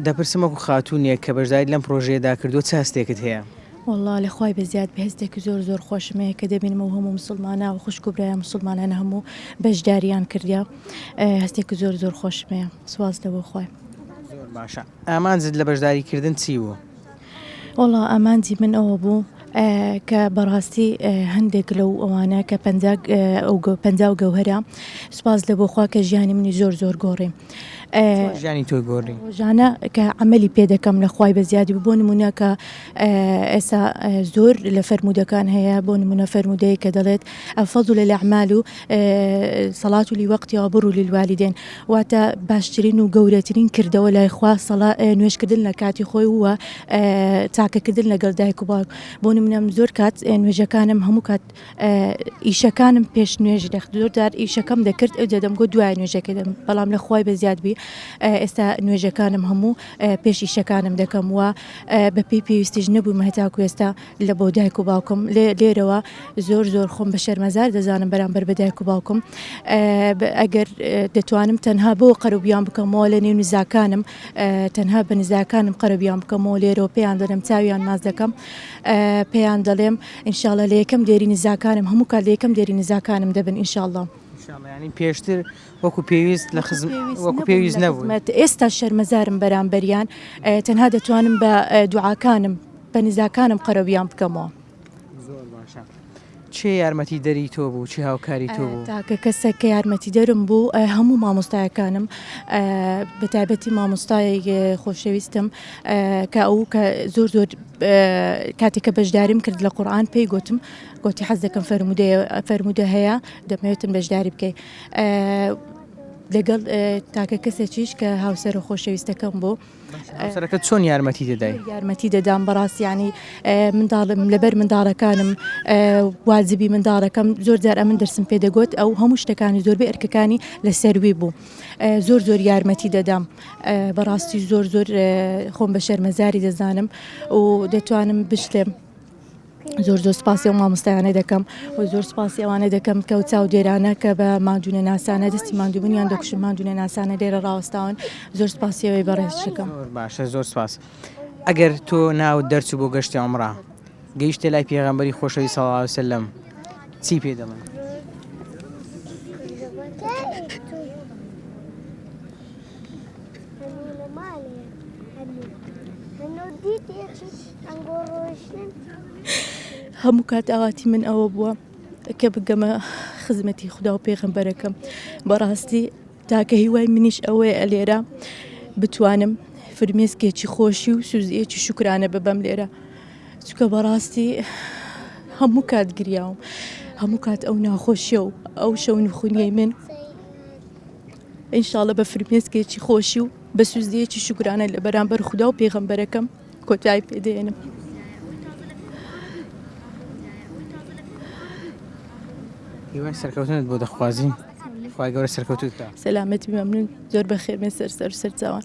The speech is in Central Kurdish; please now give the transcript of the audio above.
دەپرسمەکو خاتونیە کە بەشداری لەم پرۆژەیەدا کردو چ هەستێکت هەیە؟ والله لەخوای بەزیاد بەهێزتێکی زۆر خۆشمەیە کە دەبینمەوە هەموو مسلمانە و خوشک و برایە مسلمانانە هەموو بەشداریان کردیا هەستێکی زۆر خۆشمەیە سواز لەبۆ خۆی. زۆر باشە. ئامانجت لە بەشداریکردن چی بوو؟ والله ئامانجی من ئەوە بوو کە بەڕاستی هەندێک لەو ئەوانە کە پەنجا و گەوهرە سپاس لەبۆ خوا کە ژیانی منی زۆر گۆڕی. ژیانی تۆی گۆڕی؟ ژانە کە عملی پێ دەکەم لە خوای بەزیادی بۆ نمونە کە ئێستا زۆر لە فەرمودەکان هەیە بۆ نمونە فەرمودەیە کە دەڵێت الفضل للأعمال صلاة لوقتها وبر للوالدين واتە باشترین و گەورەترین کردەوە لای خوا نوێژکردن لە کاتی خۆی وە تاکەکردن لەگەڵ دایک و باوک. بۆ نمونە زۆر کات نوێژەکانم هەموو کات ئیشەکانم پێش نوێژ زۆردار ئیشەکەم دەکرد ئەو دەدەم گۆ دوای نوێژەکە دەم بەڵام لە خوای بەزیادبی ئێستا نوێژەکانم هەموو پێش ئیشەکانم دەکەم وە بە پێی پێویستیش نەبوومە هەتاکو ئێستا لە بۆ دایک و باوکم لێرەوە زۆر خۆم بە شەرمەزار دەزانم بەرامبەر بە دایک و باوکم. ئەگەر دەتوانم تەنها بۆ قەرەبیان بکەمەوە لە نێو نزاکانم تەنها بە نزاکانم قەرەبیان بکەمەوە لێرەوە پێیان دەڵێم چاویان ماز دەکەم پێیان دەڵێم ئینشاڵڵا لە یەکەم دێری نزاکانم هەموو کات لە یەکەم دێری نزاکانم دەبن ئینشاڵڵا. ینی پێشتر وەکو پێویست لە وەکو پێویست نەبوو. ئێستا شەرمەزارم بەرامبەریان تەنها دەتوانم بە دوعاکانم بە نزاکانم قەرەبیان بکەمەوە. زۆر باشە. چێ یارمەتی دەری تۆ بوو؟ چی هاوکاری تۆ بوو؟ تاکە کەسێک کە یارمەتی دەرم بوو هەموو مامۆستایەکانم بە تایبەتی مامۆستای خۆشەویستم کە ئەو کە زۆر کاتێککە بەشداریم کرد لە قورئان پێی گوتم گوتی حەز دەکەم فەرمودە هەیە دەمەوێتن بەشداری بکەیت لەگەڵ تاکە کەسێکیش کە هاوسەر و خۆشەویستەکەم بوو. سەرەکەت چۆن یارمەتی دەدای؟ یارمەتی دەدام بەڕاستی ینی منداڵم لەبەر منداڵەکانم واجبی منداڵەکەم زۆر جار ئەمن دەرسم پێ دەگوت ئەو هەموو شتەکانی زۆربەی ئەرکەکانی لەسەروی بوو زۆر یارمەتی دەدام بەڕاستی زۆر خۆم بە شەرمەزاری دەزانم و دەتوانم بشتێم. زۆر سپاسی و مامۆستایانە دەکەم و زۆر سپاسی ئەوانە دەکەم کە چاو دێرانە کە بە مادوونە ناسانە دەستی مادووبوونیان دەکوشم مادوونە ناسانە لێرە ڕاوەستاون زۆر سپاسیەوەی بەڕێزشەکەم. باشە زۆر سپاس. ئەگەر تۆ ناوت دەرچوو بۆ گەشتی عومرە گەیشتە لای پێغەمبەری خۆشەوی صلی الله علیه و سلم چی پێ دەڵێن؟ هەموو کات ئاواتی من ئەوە بووە کە بگەمە خزمەتی خوددا و پێغەمبەرەکەم بەڕاستی تاکە هیوای منیش ئەوەیە لێرە بتوانم فرمێسکێکی خۆشی و سوزیەکی شوکرانە ببەم لێرە چکە بەڕاستی هەموو کات گریاوم هەموو کات ئەو ناخۆشیە و ئەو شەو نخونیەی من ئینشاڵڵا بە فرمێسکێکی خۆشی و بە سوزیەکی شوکرانە لە بەرامبەر خوددا و پێغەمبەرەکەم کۆتایی پێدێنم. هیوای سەرکەوتنت بۆ دەخوازیین خوای گەورە سەرکەوتوت بکات. سەلامەتی مەمنون زۆر بەخێرمێ سەر چاوان.